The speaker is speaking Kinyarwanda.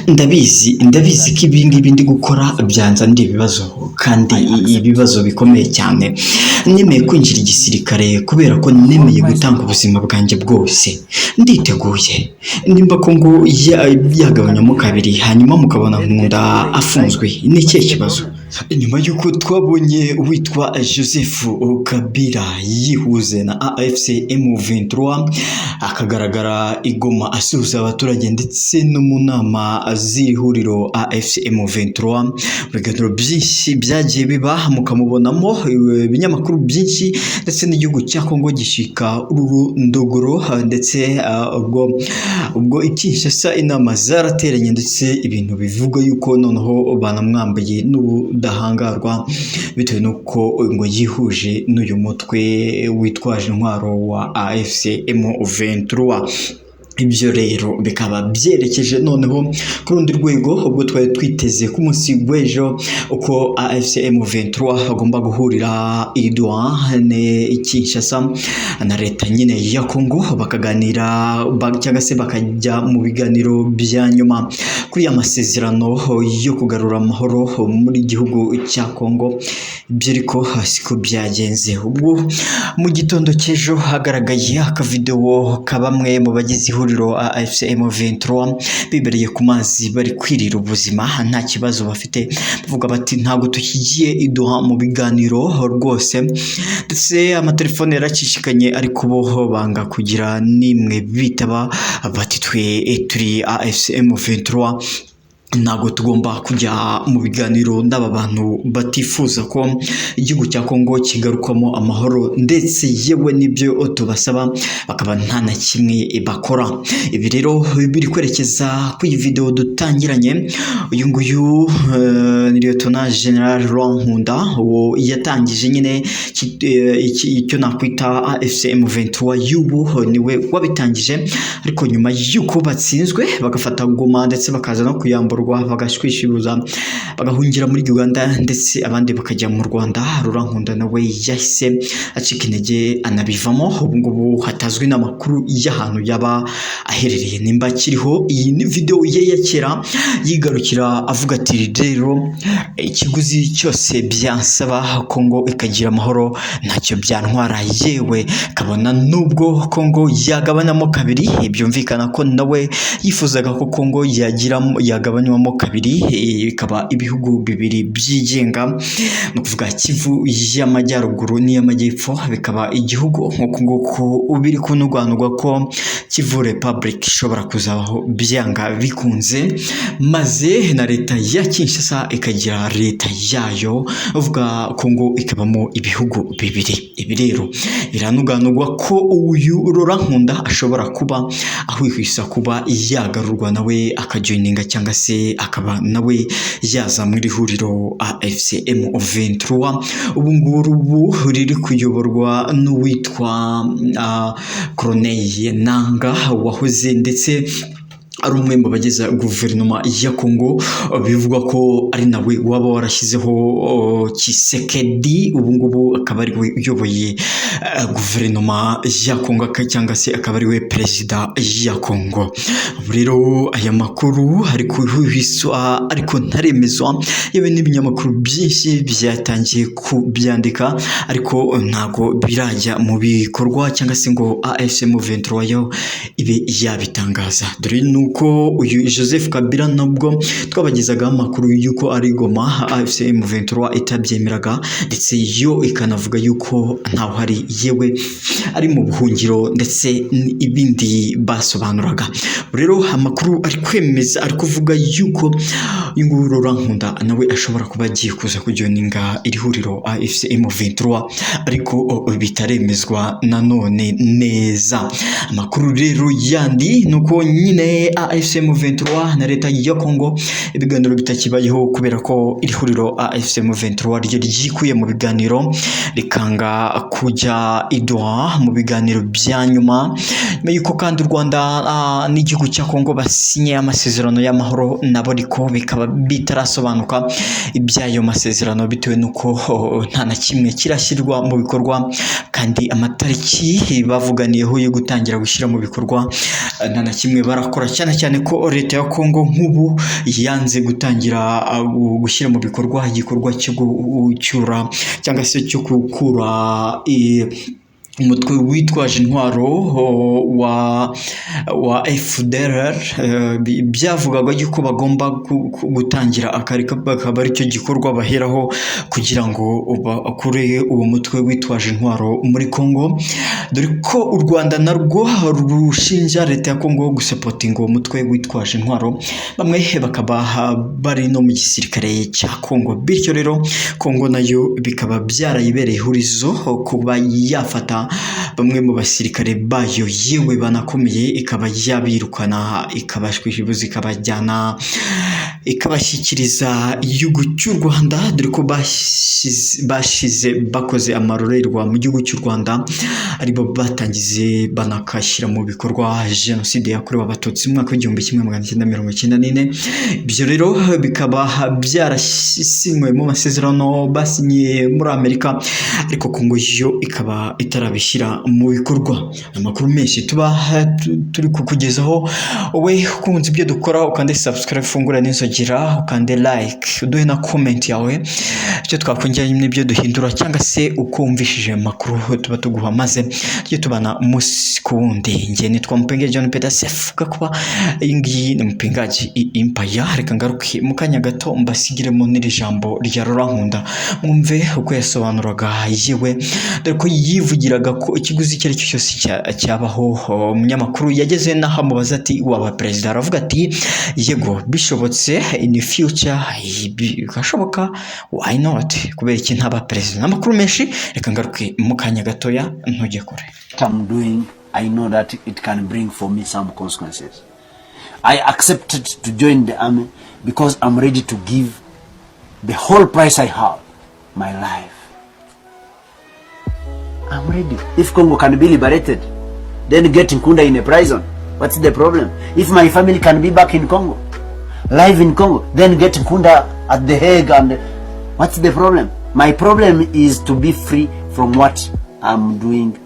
ndabizi ko ibi ngibi ndi gukora byanzanira ibibazo kandi ibibazo bikomeye cyane. Nemeye kwinjira igisirikare kubera ko nemeye gutanga ubuzima bwanjye bwose. Nditeguye nimba ko ngo yagabanyamo kabiri hanyuma mukabona nkunda afunzwe, ni ikihe kibazo? Nyuma y'uko twabonye uwitwa Joseph Kabila yihuze na AFC M23 akagaragara i Goma asuhuza abaturage ndetse no mu nama z'ihuriro AFC M23, ibiganiro byinshi byagiye biba mukamubonamo ibinyamakuru byinshi ndetse n'igihugu cya Kongo gishika ururondogoro ndetse ubwo Kinshasa inama zarateranye ndetse ibintu bivuga yuko noneho banamwambaye n'ubudahangarwa bitewe nuko ngo yihuje n'uyu mutwe witwaje intwaro wa AFC M23. Ibyo rero bikaba byerekeje noneho ku rundi rwego ubwo twari twiteze ku munsi w'ejo uko AFC M23 bagomba guhurira i Douane i Kinshasa na leta nyine ya Kongo bakaganira cyangwa se bakajya mu biganiro bya nyuma kuri amasezerano yo kugarura amahoro muri gihugu cya Kongo. Ibyo ariko siko byagenze. Ubwo mu gitondo cy'ejo hagaragaye akavideo ka bamwe mu bagize ihuriro AFC M23 bibereye ku mazi bari kwirira ubuzima nta kibazo bafite, bavuga bati ntabwo tukigiye iduha mu biganiro rwose, ndetse amatelefone yaracishikanye ariko bo banga kugira nimwe bitaba bati twe turi AFC M23 ntabwo tugomba kujya mu biganiro n'aba bantu batifuza ko igihugu cya Kongo kigarukamo amahoro, ndetse yewe n'ibyo tubasaba bakaba nta na kimwe bakora. Ibi rero biri kwerekeza ku iyi video dutangiranye. Uyu nguyu ni Lieutenant General Nkunda yatangije nyine icyo nakwita AFC M23 y'ubu niwe wabitangije, ariko nyuma y'uko batsinzwe bagafata Goma ndetse bakaza no kuyambura bagashwishibuza bagahungira muri Uganda ndetse abandi bakajya mu Rwanda. Nkunda nawe yahise acika intege anabivamo. Ubu ngubu hatazwi n'amakuru y'ahantu yaba aherereye nimba kiriho. Iyi ni video ye ya kera yigarukira avuga ati rero ikiguzi cyose byansaba Kongo ikagira amahoro ntacyo byantwara, yewe kabona nubwo Kongo yagabanamo kabiri. Byumvikana ko nawe yifuzaga ko Kongo yagabanyamo kabiri ikaba ibihugu bibiri byigenga, no kuvuga Kivu y'amajyaruguru n'iy'amajyepfo bikaba igihugu nk'uko ubiri kunurwanurwa ko Kivu Republic ishobora kuzabaho byanga bikunze, maze na leta ya Kinshasa ikagira leta yayo, uvuga Kongo ikabamo ibihugu bibiri. Ibi rero biranuganurwa ko uyu Nkunda ashobora kuba ahwihwisa kuba yagarurwa nawe akajoininga cyangwa se akaba nawe yaza muri huriro AFC M23. Ubu ngubu riri kuyoborwa n'uwitwa Colonel Nanga wahoze ndetse ari umwe mu bagize guverinoma ya Kongo. Bivugwa ko ari nawe waba warashyizeho Tshisekedi, ubu ngubu akaba ari we uyoboye guverinoma ya Kongo cyangwa se akaba ari we perezida ya Kongo. Rero aya makuru ari kuhwiswa ariko ntaremezwa, yewe n'ibinyamakuru byinshi byatangiye kubyandika ariko ntago birajya mu bikorwa cyangwa se ngo AFC M23 yo ibe yabitangaza. Dore nuko uyu Joseph Kabila nabwo twabagezagaho amakuru yuko ari Goma AFC M23 itabyemeraga, ndetse yo ikanavuga yuko ntaho hari, yewe ari mu buhungiro ndetse ibindi basobanuraga. Rero amakuru ari kwemeza ari kuvuga yuko inguru Nkunda nawe ashobora kuba agiye kuza kujoininga iri huriro AFC M23 ariko bitaremezwa nanone neza. Amakuru rero yandi nuko nyine AFC M23 na leta ya Kongo ibiganiro bitakibayeho kubera ko iri huriro AFC M23 ryo ryikuye mu biganiro rikanga kujya idwa mu biganiro bya nyuma yuko kandi u Rwanda n'igihugu cya Kongo basinye amasezerano y'amahoro nabo ariko bikaba bitarasobanuka ibyayo masezerano bitewe nuko nta na kimwe kirashyirwa mu bikorwa, kandi amatariki bavuganiyeho yo gutangira gushyira mu bikorwa nta na kimwe barakora cyane cyane cyane ko leta ya Kongo nk'ubu yanze gutangira gushyira mu bikorwa igikorwa cyo gucyura cyangwa se cyo gukura umutwe witwaje intwaro wa FDLR. Byavugaga yuko bagomba gutangira akaba ari cyo gikorwa baheraho kugira ngo bakure uwo mutwe witwaje intwaro muri Kongo, dore ko u Rwanda narwo rushinja leta ya Kongo gusapotinga uwo mutwe witwaje intwaro, bamwe bakaba bari no mu gisirikare cya Kongo. Bityo rero Kongo nayo bikaba byarayibereye ihurizo kuba yafata bamwe mu basirikare bayo yewe banakomeye, ikaba yabirukana, ikabashwishibuza, ikabajyana, ikabashyikiriza igihugu cy'u Rwanda, dore ko bakoze amarorerwa mu gihugu cy'u Rwanda, aribo batangize banakashyira mu bikorwa jenoside yakorewe abatutsi mu mwaka w'1994. Ibyo rero bikaba byarasinywe mu masezerano basinyiye muri Amerika, ariko Kongo yo ikaba itarabishyira mu bikorwa. Amakuru menshi tuba turi kukugezaho, wowe ukunze ibyo dukora ukande subscribe, fungura n'inzogera, ukande like, uduhe na comment yawe icyo twakongera n'ibyo duhindura, cyangwa se ukumvishije amakuru tuba tuguha, maze tujye tubana umunsi ku wundi. Njye nitwa Mupenge John Peter Sef, kuba iyi ngiyi ni Mupengaji Empire. Reka ngaruke mu kanya gato mbasigiremo n'iri jambo rya Rurankunda, mwumve uko yasobanuraga yewe, dore ko yivugiraga ko ikiguzi icyo ari cyo cyose cyabaho. Umunyamakuru yageze n'aho amubaza ati waba perezida, aravuga ati yego bishobotse in future bikashoboka, why not, kubera iki ntaba perezida. Amakuru menshi reka ngaruke mu kanya gatoya, ntujye kure. I'm doing, I know that it can bring for me some consequences. I accepted to join the army because I'm ready to give the whole price I have, my life. I'm ready. If Congo can be liberated, then get Nkunda in a prison. What's the problem? If my family can be back in Congo, live in Congo, then get Nkunda at The Hague, and what's the problem? My problem is to be free from what I'm doing